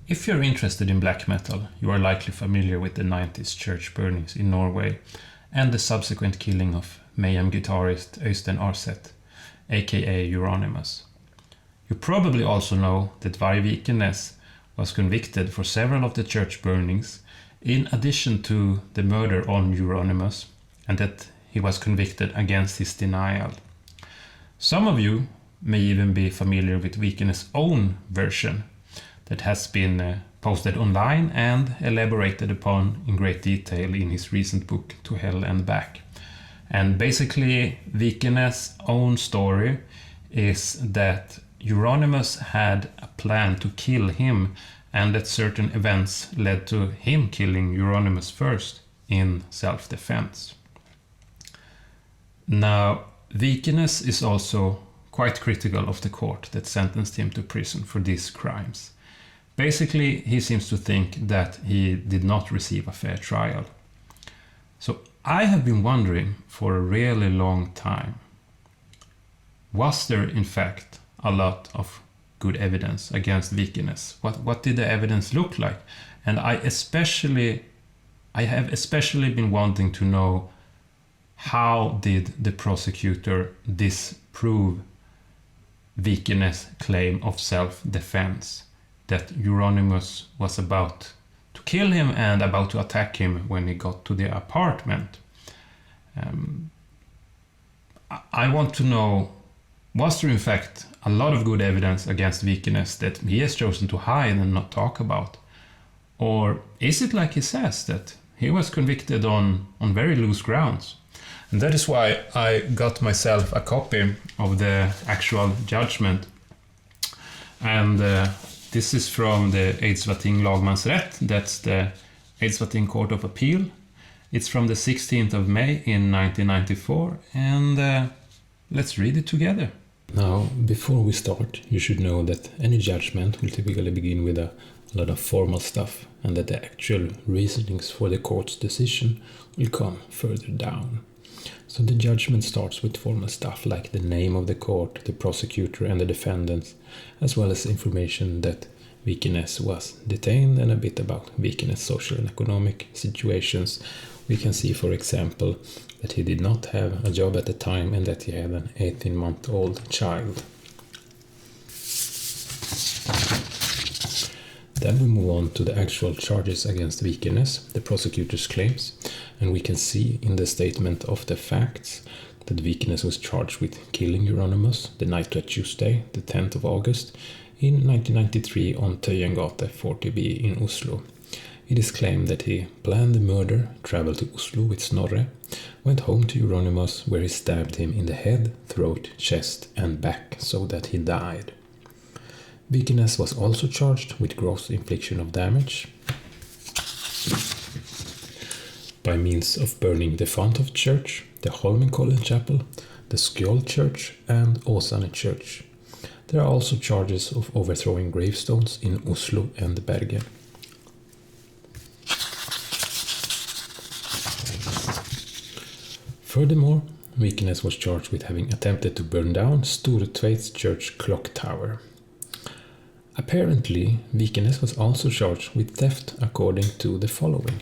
If you're interested in black metal, you are likely familiar with the 90s church burnings in Norway and the subsequent killing of Mayhem guitarist Øystein Aarseth, aka Euronymous. You probably also know that Varg Vikernes was convicted for several of the church burnings, in addition to the murder on Euronymous, and that he was convicted against his denial. Some of you may even be familiar with Vikernes' own version that has been posted online and elaborated upon in great detail in his recent book To Hell and Back. And basically Vikernes' own story is that Euronymous had a plan to kill him and that certain events led to him killing Euronymous first in self-defense. Now, Vikernes is also quite critical of the court that sentenced him to prison for these crimes. Basically, he seems to think that he did not receive a fair trial. So I have been wondering for a really long time, was there in fact a lot of good evidence against Vikernes? What did the evidence look like? And I have especially been wanting to know, how did the prosecutor disprove Vikernes' claim of self-defense, that Euronymous was about to kill him and about to attack him when he got to the apartment? I want to know, was there in fact a lot of good evidence against Vikernes that he has chosen to hide and not talk about? Or is it like he says, that he was convicted on very loose grounds? And that is why I got myself a copy of the actual judgment. And this is from the Eidsvatting Lagmannsrett, that's the Eidsvatting Court of Appeal. It's from the 16th of May in 1994, and let's read it together. Now, before we start, you should know that any judgment will typically begin with a lot of formal stuff, and that the actual reasonings for the court's decision will come further down. So the judgment starts with formal stuff like the name of the court, the prosecutor and the defendants, as well as information that Vikernes was detained and a bit about Vikernes' social and economic situations. We can see, for example, that he did not have a job at the time and that he had an 18-month-old child. Then we move on to the actual charges against Vikernes, the prosecutor's claims, and we can see in the statement of the facts that Vikernes was charged with killing Euronymous the night to Tuesday, the 10th of August, in 1993 on Tøyengate 40B in Oslo. It is claimed that he planned the murder, traveled to Oslo with Snorre, went home to Euronymous where he stabbed him in the head, throat, chest and back so that he died. Vikernes was also charged with gross infliction of damage by means of burning the font of church, the Holmenkollen Chapel, the Skjold Church and Åsane Church. There are also charges of overthrowing gravestones in Oslo and Bergen. Furthermore, Vikernes was charged with having attempted to burn down Store Tveits Church clock tower. Apparently, Vikernes was also charged with theft according to the following.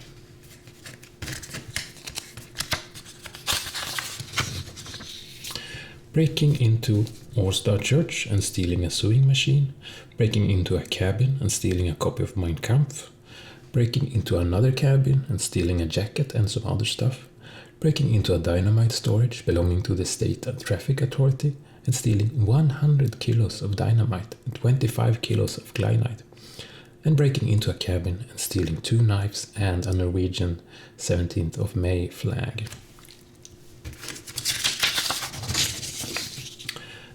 Breaking into Årstad Church and stealing a sewing machine, breaking into a cabin and stealing a copy of Mein Kampf, breaking into another cabin and stealing a jacket and some other stuff, breaking into a dynamite storage belonging to the State and Traffic Authority and stealing 100 kilos of dynamite and 25 kilos of glycine, and breaking into a cabin and stealing 2 knives and a Norwegian 17th of May flag.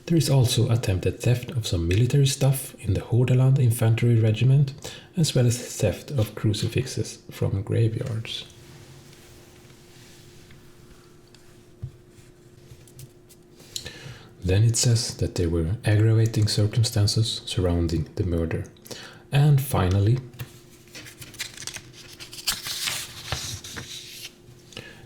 There is also attempted theft of some military stuff in the Hordaland Infantry Regiment, as well as theft of crucifixes from graveyards. Then it says that there were aggravating circumstances surrounding the murder. And finally,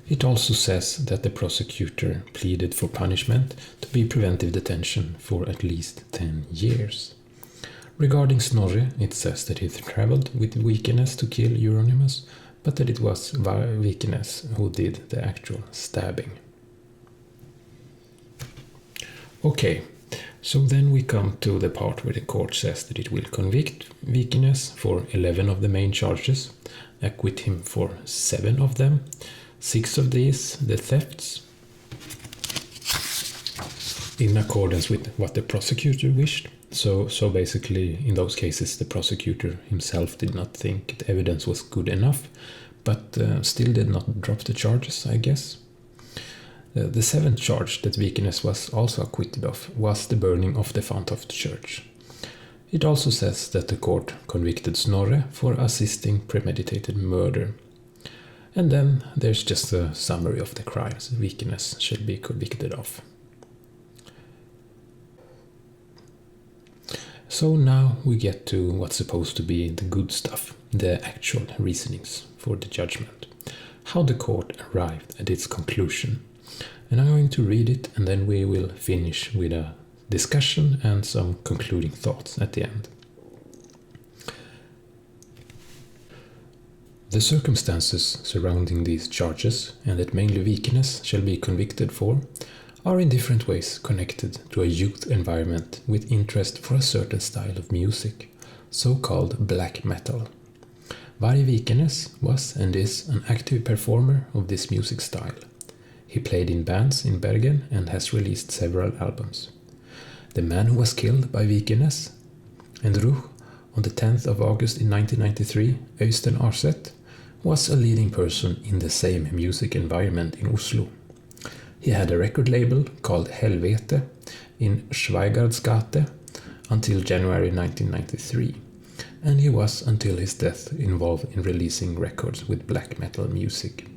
it also says that the prosecutor pleaded for punishment to be preventive detention for at least 10 years. Regarding Snorri, it says that he travelled with Vikernes to kill Euronymous, but that it was Varg Vikernes who did the actual stabbing. Okay, so then we come to the part where the court says that it will convict Vikernes for 11 of the main charges, acquit him for 7 of them, 6 of these, the thefts, in accordance with what the prosecutor wished. So basically, in those cases, the prosecutor himself did not think the evidence was good enough, but still did not drop the charges, I guess. The 7th charge that Vikernes was also acquitted of was the burning of the font of the church. It also says that the court convicted Snorre for assisting premeditated murder. And then there's just a summary of the crimes Vikernes shall be convicted of. So now we get to what's supposed to be the good stuff, the actual reasonings for the judgment, how the court arrived at its conclusion. And I'm going to read it, and then we will finish with a discussion and some concluding thoughts at the end. The circumstances surrounding these charges, and that mainly Vikernes shall be convicted for, are in different ways connected to a youth environment with interest for a certain style of music, so-called black metal. Varg Vikernes was and is an active performer of this music style. He played in bands in Bergen and has released several albums. The man who was killed by Vikernes and Ruch on the 10th of August in 1993, Øystein Aarseth, was a leading person in the same music environment in Oslo. He had a record label called Helvete in Schweigardsgate until January 1993, and he was until his death involved in releasing records with black metal music.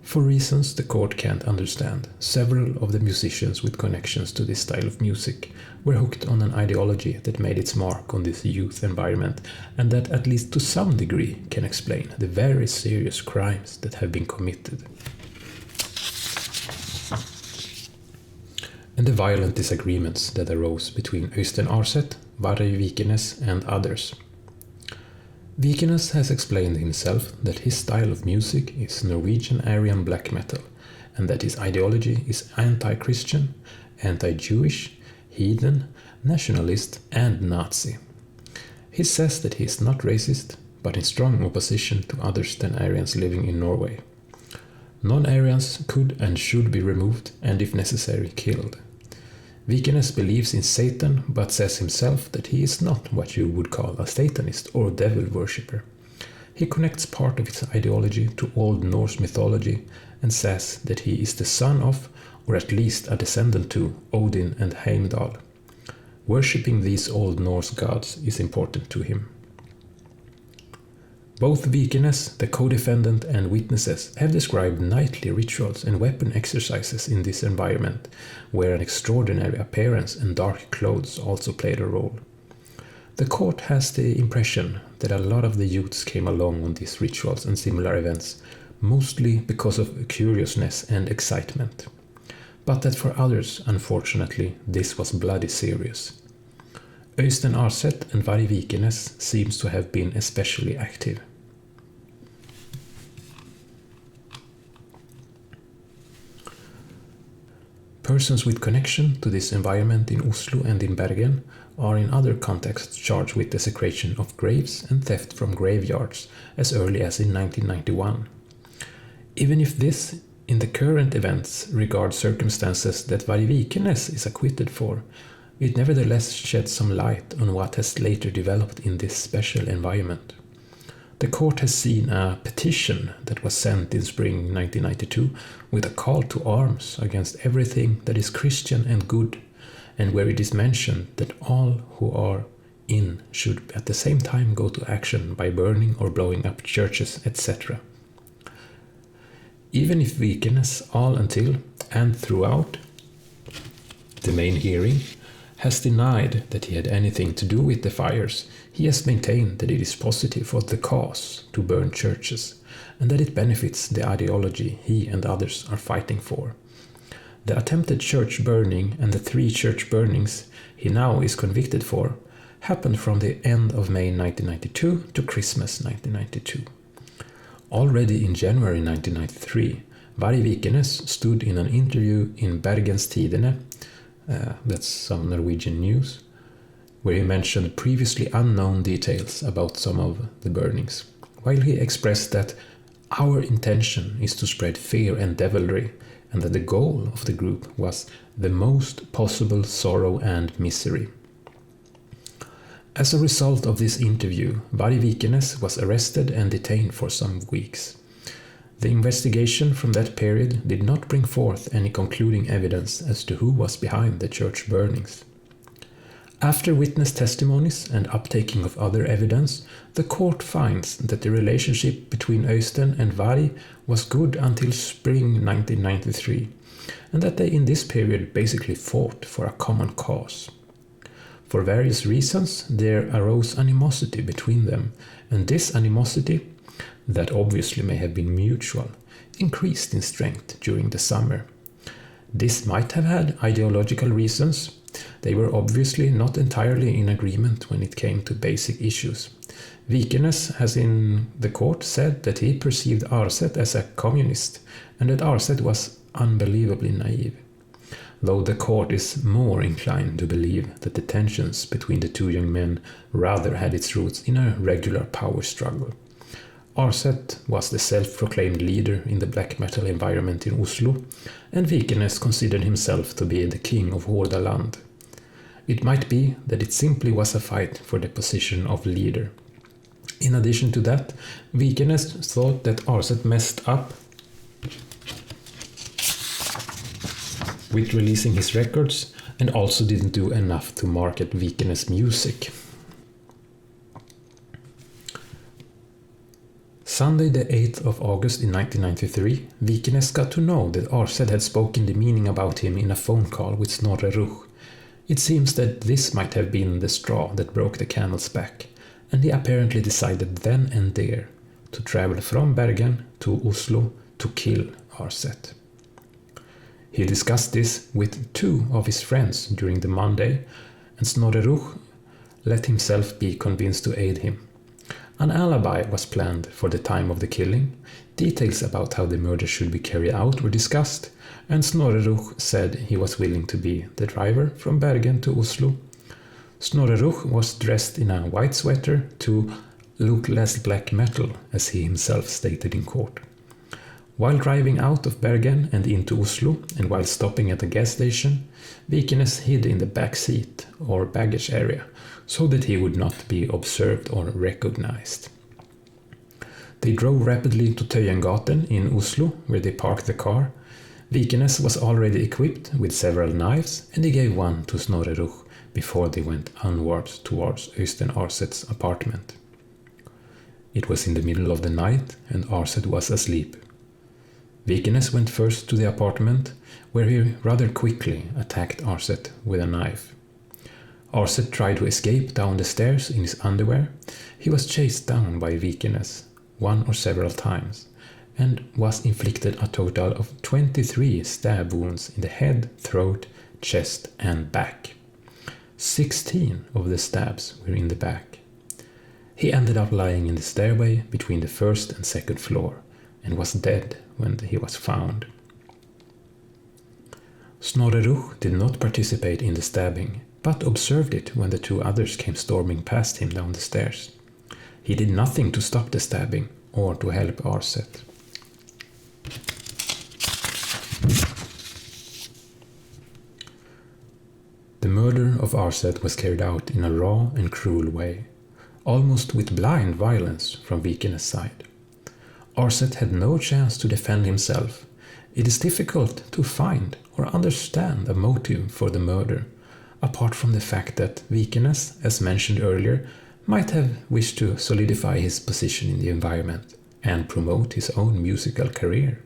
For reasons the court can't understand, several of the musicians with connections to this style of music were hooked on an ideology that made its mark on this youth environment, and that at least to some degree can explain the very serious crimes that have been committed. And the violent disagreements that arose between Øystein Aarseth, Varg Vikernes and others. Vikernes has explained himself that his style of music is Norwegian Aryan black metal, and that his ideology is anti-Christian, anti-Jewish, heathen, nationalist and Nazi. He says that he is not racist, but in strong opposition to others than Aryans living in Norway. Non-Aryans could and should be removed and, if necessary, killed. Vikernes believes in Satan, but says himself that he is not what you would call a Satanist or devil worshipper. He connects part of his ideology to Old Norse mythology and says that he is the son of, or at least a descendant to, Odin and Heimdall. Worshipping these Old Norse gods is important to him. Both Vikernes, the co-defendant, and witnesses have described nightly rituals and weapon exercises in this environment, where an extraordinary appearance and dark clothes also played a role. The court has the impression that a lot of the youths came along on these rituals and similar events, mostly because of curiousness and excitement. But that for others, unfortunately, this was bloody serious. Øystein Aarseth and Varg Vikernes seems to have been especially active. Persons with connection to this environment in Oslo and in Bergen are in other contexts charged with desecration of graves and theft from graveyards as early as in 1991. Even if this, in the current events, regards circumstances that Varg Vikernes is acquitted for, it nevertheless sheds some light on what has later developed in this special environment. The court has seen a petition that was sent in spring 1992 with a call to arms against everything that is Christian and good, and where it is mentioned that all who are in should at the same time go to action by burning or blowing up churches, etc. Even if Vikernes all until and throughout the main hearing has denied that he had anything to do with the fires, he has maintained that it is positive for the cause to burn churches, and that it benefits the ideology he and others are fighting for. The attempted church burning and the 3 church burnings he now is convicted for happened from the end of May 1992 to Christmas 1992. Already in January 1993, Varg Vikernes stood in an interview in Bergens Tidende, that's some Norwegian news, where he mentioned previously unknown details about some of the burnings, while he expressed that our intention is to spread fear and devilry, and that the goal of the group was the most possible sorrow and misery. As a result of this interview, Varg Vikernes was arrested and detained for some weeks. The investigation from that period did not bring forth any concluding evidence as to who was behind the church burnings. After witness testimonies and uptaking of other evidence, the court finds that the relationship between Øystein and Varg was good until spring 1993, and that they in this period basically fought for a common cause. For various reasons, there arose animosity between them, and this animosity, that obviously may have been mutual, increased in strength during the summer. This might have had ideological reasons. They were obviously not entirely in agreement when it came to basic issues. Vikernes has in the court said that he perceived Arset as a communist and that Arset was unbelievably naive, though the court is more inclined to believe that the tensions between the 2 young men rather had its roots in a regular power struggle. Arset was the self-proclaimed leader in the black metal environment in Oslo, and Vikernes considered himself to be the king of Hordaland. It might be that it simply was a fight for the position of leader. In addition to that, Vikernes thought that Arset messed up with releasing his records and also didn't do enough to market Vikernes' music. Sunday the 8th of August in 1993, Vikernes got to know that Arset had spoken the meaning about him in a phone call with Snorre Ruch. It seems that this might have been the straw that broke the camel's back, and he apparently decided then and there to travel from Bergen to Oslo to kill Arset. He discussed this with 2 of his friends during the Monday, and Snorre Ruch let himself be convinced to aid him. An alibi was planned for the time of the killing, details about how the murder should be carried out were discussed, and Snorre Ruch said he was willing to be the driver from Bergen to Oslo. Snorre Ruch was dressed in a white sweater to look less black metal, as he himself stated in court. While driving out of Bergen and into Oslo, and while stopping at a gas station, Vikernes hid in the back seat or baggage area, so that he would not be observed or recognized. They drove rapidly to Tøyengaten in Oslo, where they parked the car. Vikernes was already equipped with several knives, and he gave one to Snorre Ruch before they went onwards towards Øystein Arset's apartment. It was in the middle of the night, and Arset was asleep. Vikernes went first to the apartment, where he rather quickly attacked Arset with a knife. Arset tried to escape down the stairs in his underwear. He was chased down by Vikernes 1 or several times, and was inflicted a total of 23 stab wounds in the head, throat, chest and back. 16 of the stabs were in the back. He ended up lying in the stairway between the first and second floor, and was dead when he was found. Snorre Ruch did not participate in the stabbing, but observed it when the 2 others came storming past him down the stairs. He did nothing to stop the stabbing or to help Arset. The murder of Arset was carried out in a raw and cruel way, almost with blind violence from Vikernes' side. Arset had no chance to defend himself. It is difficult to find or understand a motive for the murder, apart from the fact that Vikernes, as mentioned earlier, might have wished to solidify his position in the environment and promote his own musical career.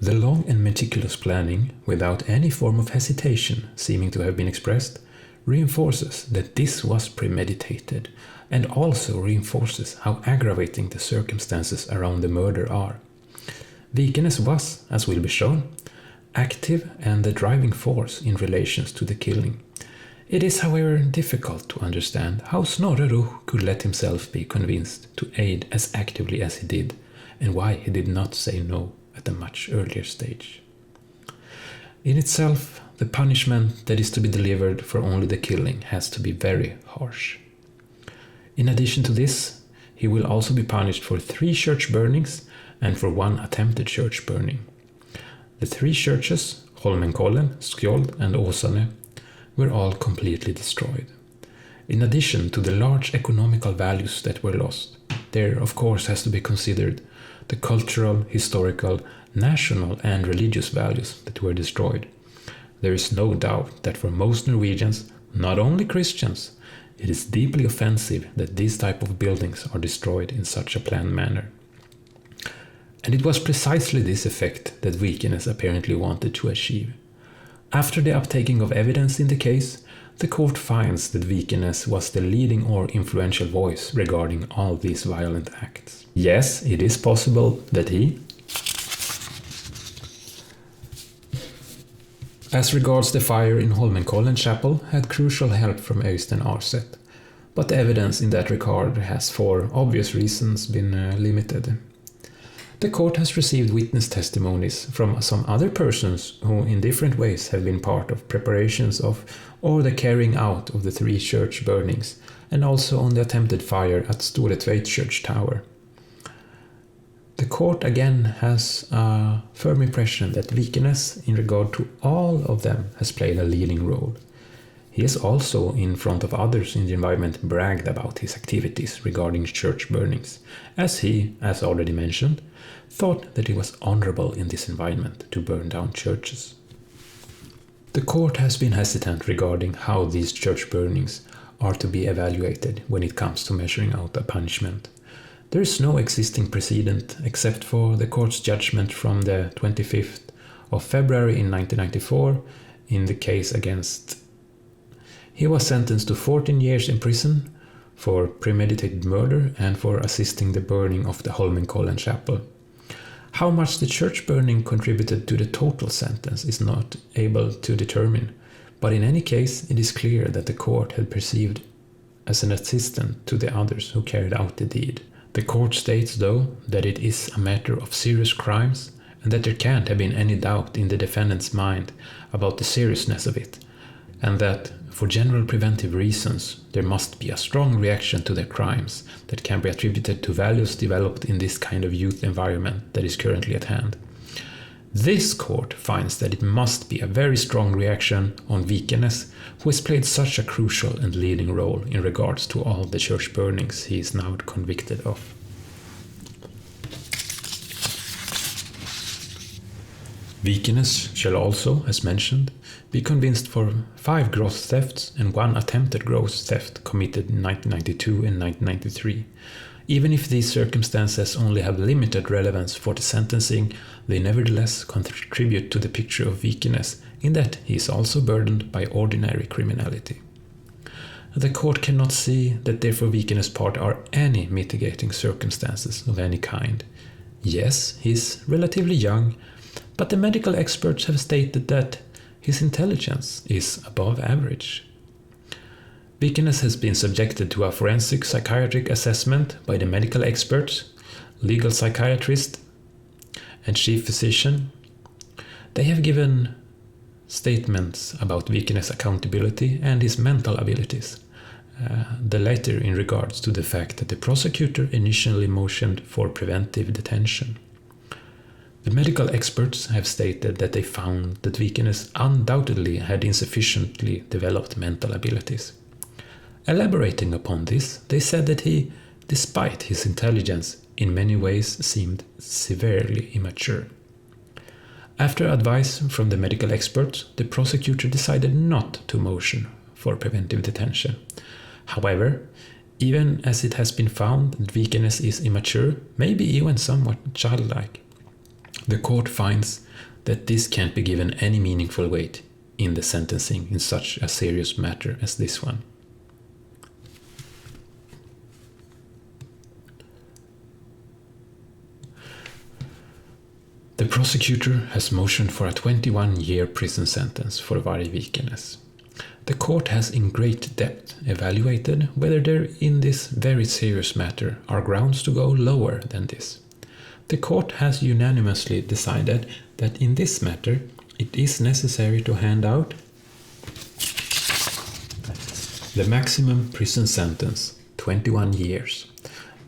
The long and meticulous planning, without any form of hesitation seeming to have been expressed, reinforces that this was premeditated, and also reinforces how aggravating the circumstances around the murder are. Vikernes was, as will be shown, active and the driving force in relations to the killing. It is, however, difficult to understand how Snorre Ruch could let himself be convinced to aid as actively as he did, and why he did not say no at a much earlier stage. In itself, the punishment that is to be delivered for only the killing has to be very harsh. In addition to this, he will also be punished for 3 church burnings and for 1 attempted church burning. The 3 churches, Holmenkollen, Skjold and Åsane, were all completely destroyed. In addition to the large economical values that were lost, there of course has to be considered the cultural, historical, national and religious values that were destroyed. There is no doubt that for most Norwegians, not only Christians, it is deeply offensive that these type of buildings are destroyed in such a planned manner. And it was precisely this effect that Vikernes apparently wanted to achieve. After the uptaking of evidence in the case, the court finds that Vikernes was the leading or influential voice regarding all these violent acts. Yes, it is possible that he, as regards the fire in Holmenkollen Chapel, had crucial help from Øystein Aarseth, but the evidence in that regard has for obvious reasons been limited. The court has received witness testimonies from some other persons who in different ways have been part of preparations of or the carrying out of the 3 church burnings, and also on the attempted fire at Store Tveit Church Tower. The court again has a firm impression that Vikernes, in regard to all of them, has played a leading role. He has also, in front of others in the environment, bragged about his activities regarding church burnings, as he, as already mentioned, thought that it was honorable in this environment to burn down churches. The court has been hesitant regarding how these church burnings are to be evaluated when it comes to measuring out a punishment. There is no existing precedent except for the court's judgment from the 25th of February in 1994 in the case against. He was sentenced to 14 years in prison for premeditated murder and for assisting the burning of the Holmenkollen Chapel. How much the church burning contributed to the total sentence is not able to determine, but in any case it is clear that the court had perceived as an assistant to the others who carried out the deed. The court states, though, that it is a matter of serious crimes and that there can't have been any doubt in the defendant's mind about the seriousness of it, and that, for general preventive reasons, there must be a strong reaction to their crimes that can be attributed to values developed in this kind of youth environment that is currently at hand. This court finds that it must be a very strong reaction on Vikernes, who has played such a crucial and leading role in regards to all the church burnings he is now convicted of. Vikernes shall also, as mentioned, be convinced for 5 gross thefts and 1 attempted gross theft committed in 1992 and 1993. Even if these circumstances only have limited relevance for the sentencing, they nevertheless contribute to the picture of Vikernes in that he is also burdened by ordinary criminality. The court cannot see that there for Vikernes' part are any mitigating circumstances of any kind. Yes, he is relatively young, but the medical experts have stated that his intelligence is above average. Vikernes has been subjected to a forensic psychiatric assessment by the medical experts, legal psychiatrist, and chief physician. They have given statements about Vikernes' accountability and his mental abilities. The latter in regards to the fact that the prosecutor initially motioned for preventive detention. The medical experts have stated that they found that Vikernes undoubtedly had insufficiently developed mental abilities. Elaborating upon this, they said that he, despite his intelligence, in many ways seemed severely immature. After advice from the medical experts, the prosecutor decided not to motion for preventive detention. However, even as it has been found that Vikernes is immature, maybe even somewhat childlike, the court finds that this can't be given any meaningful weight in the sentencing in such a serious matter as this one. prosecutor has motioned for a 21-year prison sentence for Varg Vikernes. The court has in great depth evaluated whether there in this very serious matter are grounds to go lower than this. The court has unanimously decided that in this matter it is necessary to hand out the maximum prison sentence, 21 years.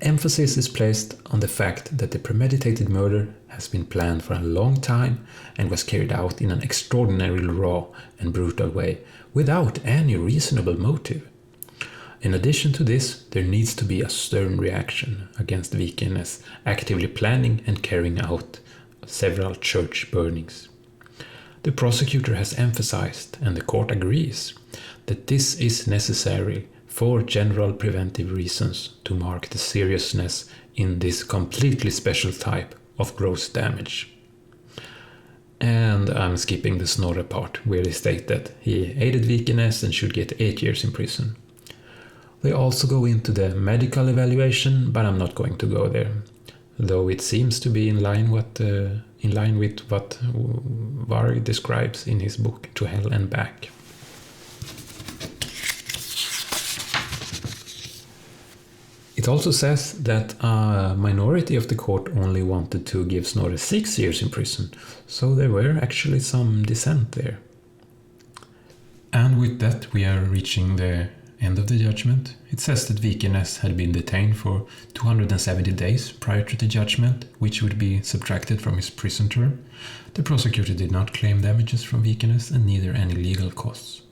Emphasis is placed on the fact that the premeditated murder has been planned for a long time and was carried out in an extraordinarily raw and brutal way, without any reasonable motive. In addition to this, there needs to be a stern reaction against Vikernes actively planning and carrying out several church burnings. The prosecutor has emphasized, and the court agrees, that this is necessary for general preventive reasons to mark the seriousness in this completely special type of gross damage. And I'm skipping the Snorre part, where they state that he aided Vikernes and should get 8 years in prison. They also go into the medical evaluation, but I'm not going to go there, though it seems to be in line with what Varg describes in his book To Hell and Back. It also says that a minority of the court only wanted to give Snorre 6 years in prison, so there were actually some dissent there. And with that we are reaching the end of the judgment. It says that Vikernes had been detained for 270 days prior to the judgment, which would be subtracted from his prison term. The prosecutor did not claim damages from Vikernes and neither any legal costs.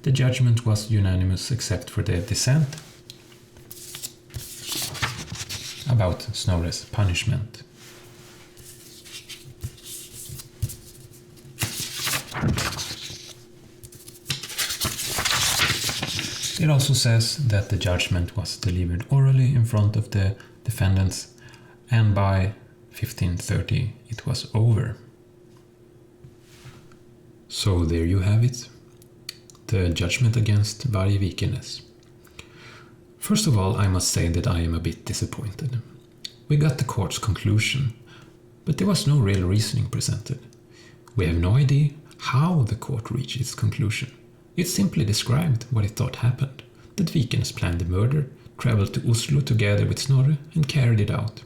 The judgment was unanimous except for the dissent about Snorre's punishment. It also says that the judgment was delivered orally in front of the defendants, and by 1530 it was over. So there you have it, the judgment against Varg Vikernes. First of all, I must say that I am a bit disappointed. We got the court's conclusion, but there was no real reasoning presented. We have no idea how the court reached its conclusion. It simply described what it thought happened, that Vikernes planned the murder, traveled to Oslo together with Snorre and carried it out.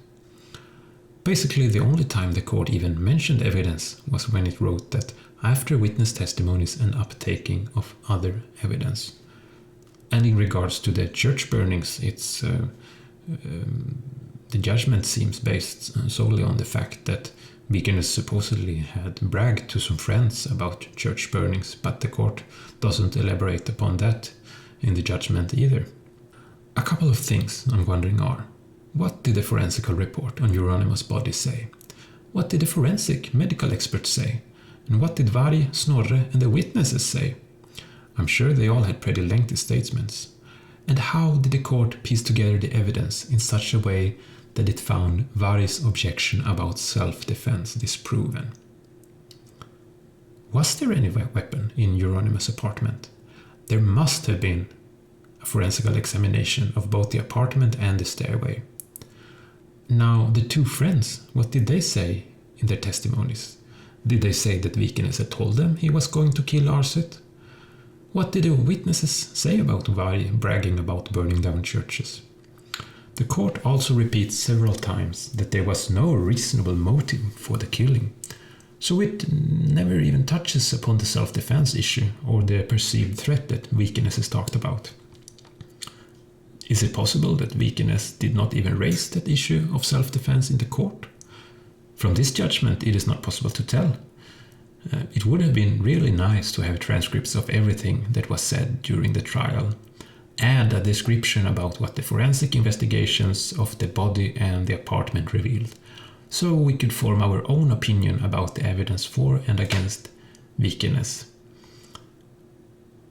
Basically, the only time the court even mentioned evidence was when it wrote that after witness testimonies and uptaking of other evidence. And in regards to the church burnings, the judgment seems based solely on the fact that Vikernes supposedly had bragged to some friends about church burnings, but the court doesn't elaborate upon that in the judgment either. A couple of things I'm wondering are: what did the forensic report on Euronymous' body say? What did the forensic medical experts say? And what did Varg, Snorre and the witnesses say? I'm sure they all had pretty lengthy statements. And how did the court piece together the evidence in such a way that it found Varg's objection about self-defense disproven? Was there any weapon in Euronymous' apartment? There must have been a forensic examination of both the apartment and the stairway. Now, the two friends, what did they say in their testimonies? Did they say that Vikernes had told them he was going to kill Arset? What did the witnesses say about Varg bragging about burning down churches? The court also repeats several times that there was no reasonable motive for the killing, so it never even touches upon the self-defense issue or the perceived threat that Vikernes has talked about. Is it possible that Vikernes did not even raise that issue of self-defense in the court? From this judgment, it is not possible to tell. It would have been really nice to have transcripts of everything that was said during the trial, and a description about what the forensic investigations of the body and the apartment revealed, so we could form our own opinion about the evidence for and against Vikernes.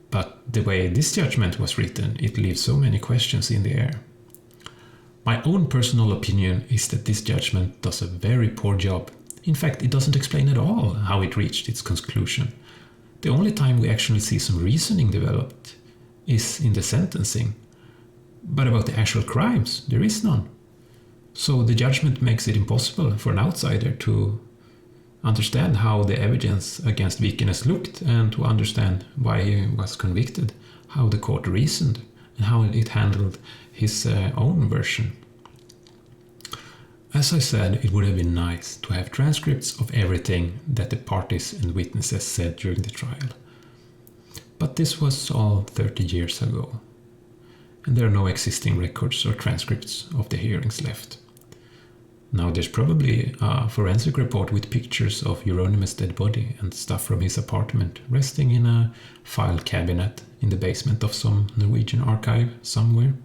But the way this judgment was written, it leaves so many questions in the air. My own personal opinion is that this judgment does a very poor job. In fact, it doesn't explain at all how it reached its conclusion. The only time we actually see some reasoning developed is in the sentencing. But about the actual crimes, there is none. So the judgment makes it impossible for an outsider to understand how the evidence against Vikernes looked and to understand why he was convicted, how the court reasoned, and how it handled his own version. As I said, it would have been nice to have transcripts of everything that the parties and witnesses said during the trial. But this was all 30 years ago, and there are no existing records or transcripts of the hearings left. Now there's probably a forensic report with pictures of Euronymous' dead body and stuff from his apartment resting in a file cabinet in the basement of some Norwegian archive somewhere.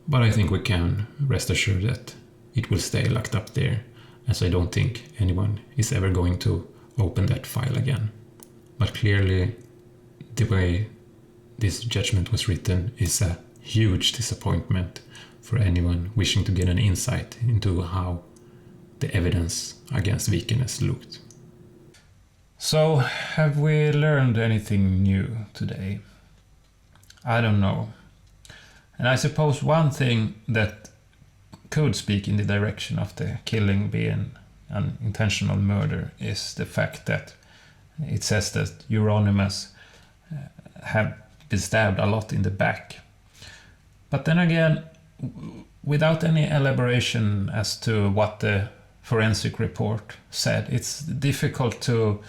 But I think we can rest assured that it will stay locked up there, as I don't think anyone is ever going to open that file again. But clearly, the way this judgment was written is a huge disappointment for anyone wishing to get an insight into how the evidence against Vikernes looked. So, have we learned anything new today? I don't know. And I suppose one thing that could speak in the direction of the killing being an intentional murder is the fact that it says that Euronymous have been stabbed a lot in the back. But then again, without any elaboration as to what the forensic report said, it's difficult to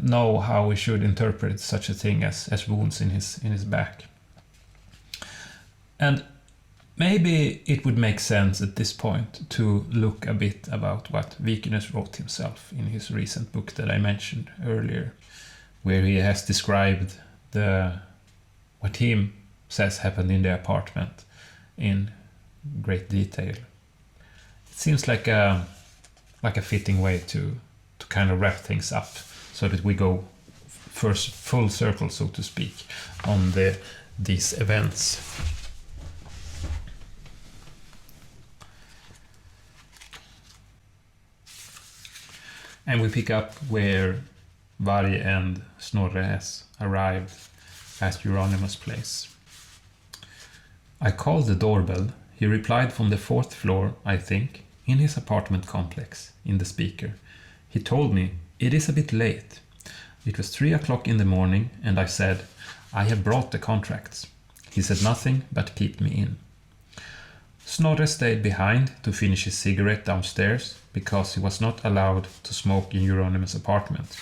know how we should interpret such a thing as wounds in his back. And maybe it would make sense at this point to look a bit about what Vikernes wrote himself in his recent book that I mentioned earlier, where he has described what he says happened in the apartment in great detail. It seems like a fitting way to kind of wrap things up so that we go first full circle, so to speak, on these events. And we pick up where Varg and Snorre has arrived at Euronymous' place. I called the doorbell. He replied from the 4th floor, I think, in his apartment complex, in the speaker. He told me, "It is a bit late." It was 3 o'clock in the morning, and I said, "I have brought the contracts." He said nothing, but kept me in. Snorre stayed behind to finish his cigarette downstairs, because he was not allowed to smoke in Euronymous' apartment.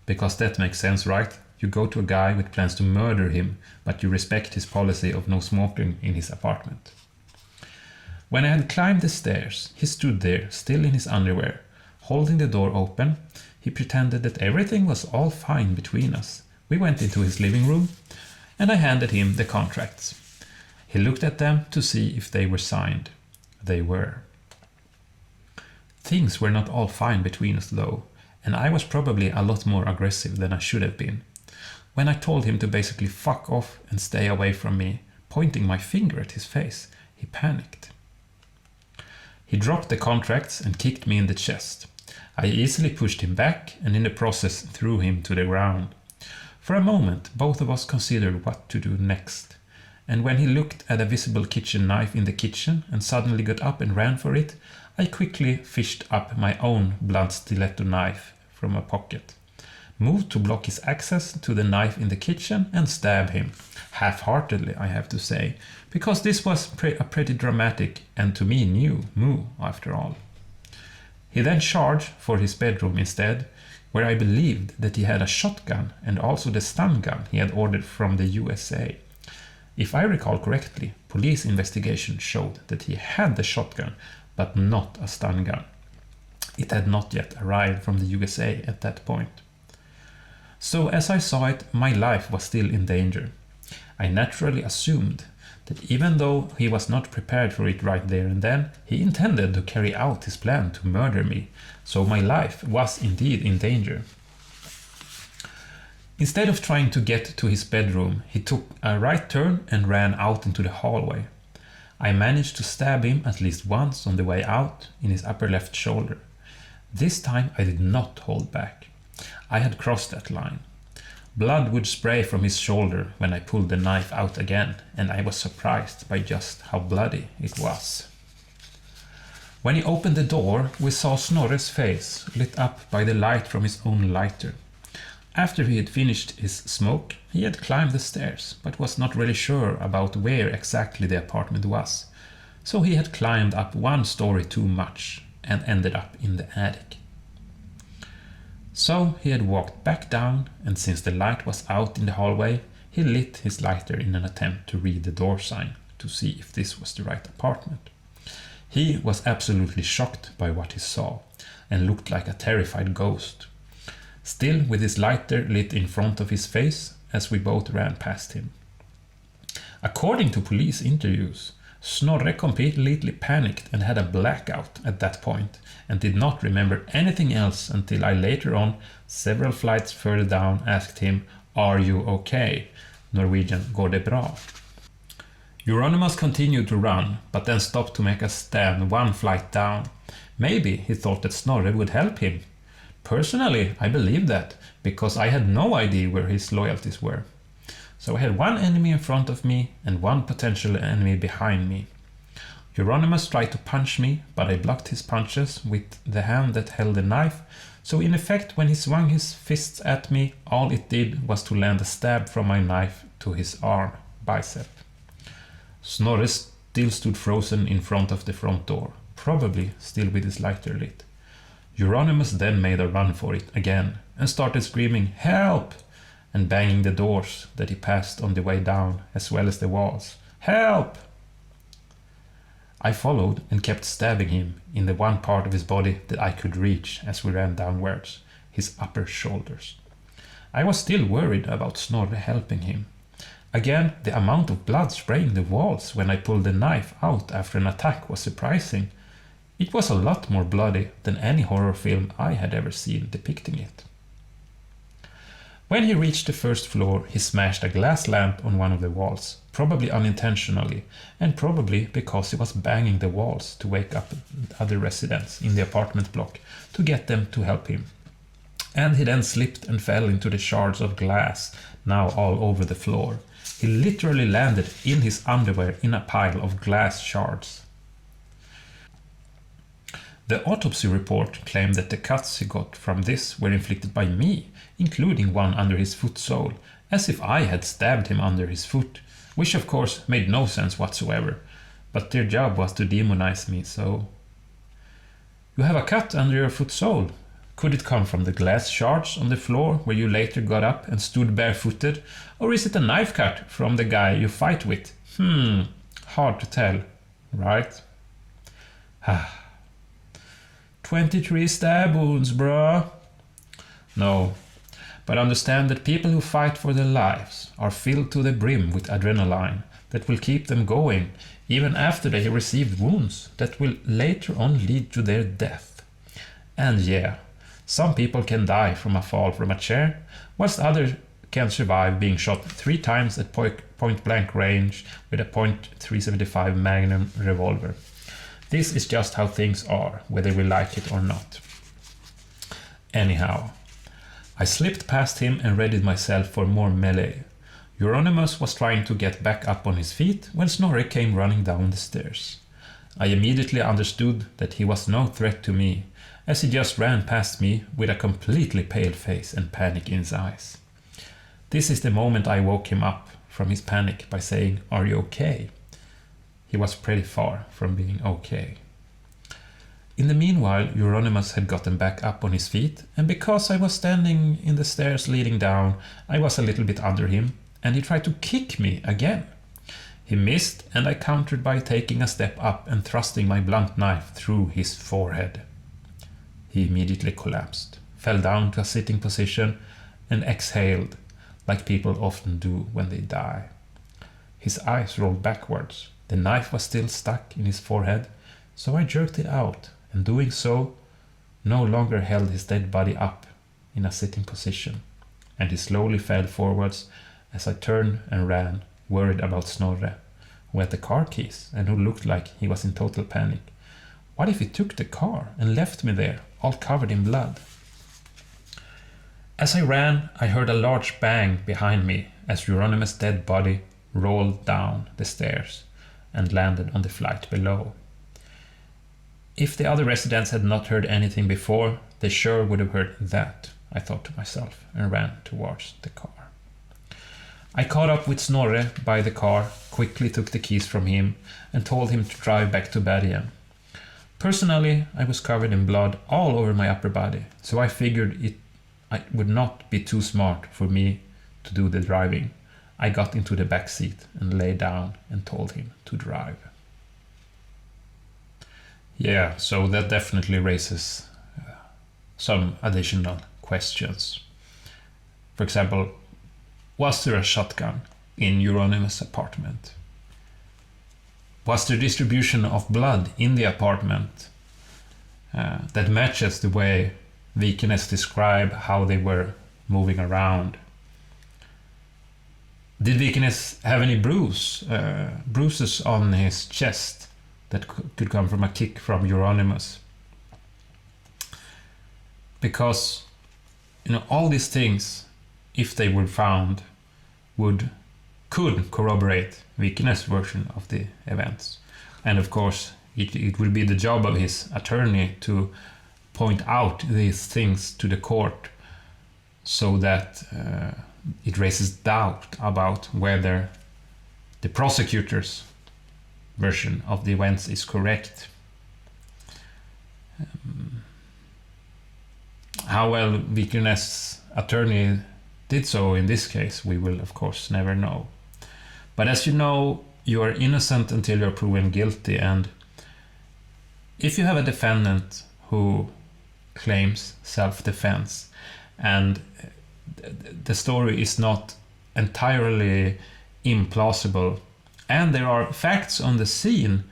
Because that makes sense, right? You go to a guy with plans to murder him, but you respect his policy of no smoking in his apartment. When I had climbed the stairs, he stood there, still in his underwear, holding the door open. He pretended that everything was all fine between us. We went into his living room, and I handed him the contracts. He looked at them to see if they were signed. They were. Things were not all fine between us, though, and I was probably a lot more aggressive than I should have been. When I told him to basically fuck off and stay away from me, pointing my finger at his face, he panicked. He dropped the contracts and kicked me in the chest. I easily pushed him back and in the process threw him to the ground. For a moment, both of us considered what to do next. And when he looked at a visible kitchen knife in the kitchen and suddenly got up and ran for it, I quickly fished up my own blunt stiletto knife from a pocket, moved to block his access to the knife in the kitchen and stabbed him, half-heartedly I have to say, because this was a pretty dramatic and to me new move after all. He then charged for his bedroom instead, where I believed that he had a shotgun and also the stun gun he had ordered from the USA. If I recall correctly, police investigation showed that he had the shotgun, but not a stun gun. It had not yet arrived from the USA at that point. So as I saw it, my life was still in danger. I naturally assumed that even though he was not prepared for it right there and then, he intended to carry out his plan to murder me, so my life was indeed in danger. Instead of trying to get to his bedroom, he took a right turn and ran out into the hallway. I managed to stab him at least once on the way out in his upper left shoulder. This time I did not hold back. I had crossed that line. Blood would spray from his shoulder when I pulled the knife out again, and I was surprised by just how bloody it was. When he opened the door, we saw Snorre's face lit up by the light from his own lighter. After he had finished his smoke, he had climbed the stairs, but was not really sure about where exactly the apartment was. So he had climbed up one story too much and ended up in the attic. So he had walked back down, and since the light was out in the hallway, he lit his lighter in an attempt to read the door sign to see if this was the right apartment. He was absolutely shocked by what he saw and looked like a terrified ghost, still with his lighter lit in front of his face as we both ran past him. According to police interviews, Snorre completely panicked and had a blackout at that point and did not remember anything else until I later on, several flights further down, asked him, "Are you okay?" Norwegian, "Går det bra?" Euronymous continued to run, but then stopped to make a stand one flight down. Maybe he thought that Snorre would help him. Personally, I believed that, because I had no idea where his loyalties were. So I had one enemy in front of me and one potential enemy behind me. Euronymous tried to punch me, but I blocked his punches with the hand that held the knife, so in effect when he swung his fists at me, all it did was to land a stab from my knife to his arm, bicep. Snorre still stood frozen in front of the front door, probably still with his lighter lit. Euronymous then made a run for it again and started screaming "Help!" and banging the doors that he passed on the way down, as well as the walls. "Help!" I followed and kept stabbing him in the one part of his body that I could reach as we ran downwards, his upper shoulders. I was still worried about Snorre helping him. Again, the amount of blood spraying the walls when I pulled the knife out after an attack was surprising. It was a lot more bloody than any horror film I had ever seen depicting it. When he reached the first floor, he smashed a glass lamp on one of the walls, probably unintentionally, and probably because he was banging the walls to wake up other residents in the apartment block to get them to help him. And he then slipped and fell into the shards of glass, now all over the floor. He literally landed in his underwear in a pile of glass shards. The autopsy report claimed that the cuts he got from this were inflicted by me, including one under his foot sole, as if I had stabbed him under his foot, which of course made no sense whatsoever, but their job was to demonize me, so... "You have a cut under your foot sole. Could it come from the glass shards on the floor where you later got up and stood barefooted, or is it a knife cut from the guy you fight with? Hard to tell, right?" 23 stab wounds, bruh. No, but understand that people who fight for their lives are filled to the brim with adrenaline that will keep them going even after they have received wounds that will later on lead to their death. And yeah, some people can die from a fall from a chair, whilst others can survive being shot 3 times at point blank range with a .375 Magnum revolver. This is just how things are, whether we like it or not. Anyhow, I slipped past him and readied myself for more melee. Euronymous was trying to get back up on his feet when Snorre came running down the stairs. I immediately understood that he was no threat to me, as he just ran past me with a completely pale face and panic in his eyes. This is the moment I woke him up from his panic by saying, "Are you okay?" He was pretty far from being okay. In the meanwhile, Euronymous had gotten back up on his feet, and because I was standing in the stairs leading down, I was a little bit under him, and he tried to kick me again. He missed, and I countered by taking a step up and thrusting my blunt knife through his forehead. He immediately collapsed, fell down to a sitting position, and exhaled, like people often do when they die. His eyes rolled backwards. The knife was still stuck in his forehead, so I jerked it out, and doing so, no longer held his dead body up in a sitting position, and he slowly fell forwards as I turned and ran, worried about Snorre, who had the car keys and who looked like he was in total panic. What if he took the car and left me there, all covered in blood? As I ran, I heard a large bang behind me as Euronymous' dead body rolled down the stairs and landed on the flight below. If the other residents had not heard anything before, they sure would have heard that, I thought to myself, and ran towards the car. I caught up with Snorre by the car, quickly took the keys from him, and told him to drive back to Bergen. Personally, I was covered in blood all over my upper body, so I figured it would not be too smart for me to do the driving. I got into the back seat and lay down and told him to drive. Yeah, so that definitely raises some additional questions. For example, was there a shotgun in Euronymous' apartment? Was there distribution of blood in the apartment that matches the way Vikernes described how they were moving around? Did Vikernes have any bruises on his chest that could come from a kick from Euronymous? Because, all these things, if they were found, could corroborate Vikernes' version of the events. And of course, it will be the job of his attorney to point out these things to the court so that it raises doubt about whether the prosecutor's version of the events is correct. How well Vikernes' attorney did so in this case, we will of course never know. But as you know, you are innocent until you're proven guilty, and if you have a defendant who claims self-defense and the story is not entirely implausible and there are facts on the scene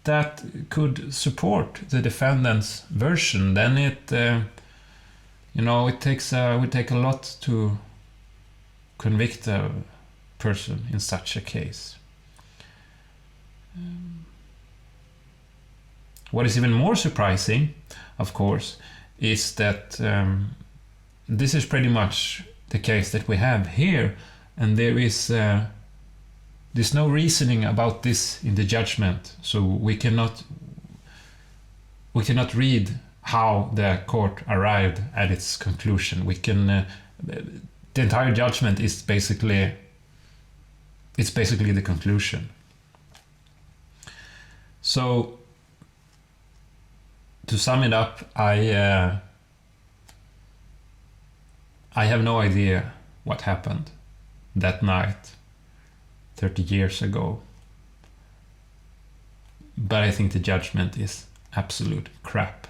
that could support the defendant's version, then it would take a lot to convict a person in such a case. What is even more surprising, of course, is that this is pretty much the case that we have here, and there's no reasoning about this in the judgment, so we cannot read how the court arrived at its conclusion. The entire judgment is basically the conclusion. So to sum it up, I have no idea what happened that night 30 years ago, but I think the judgment is absolute crap.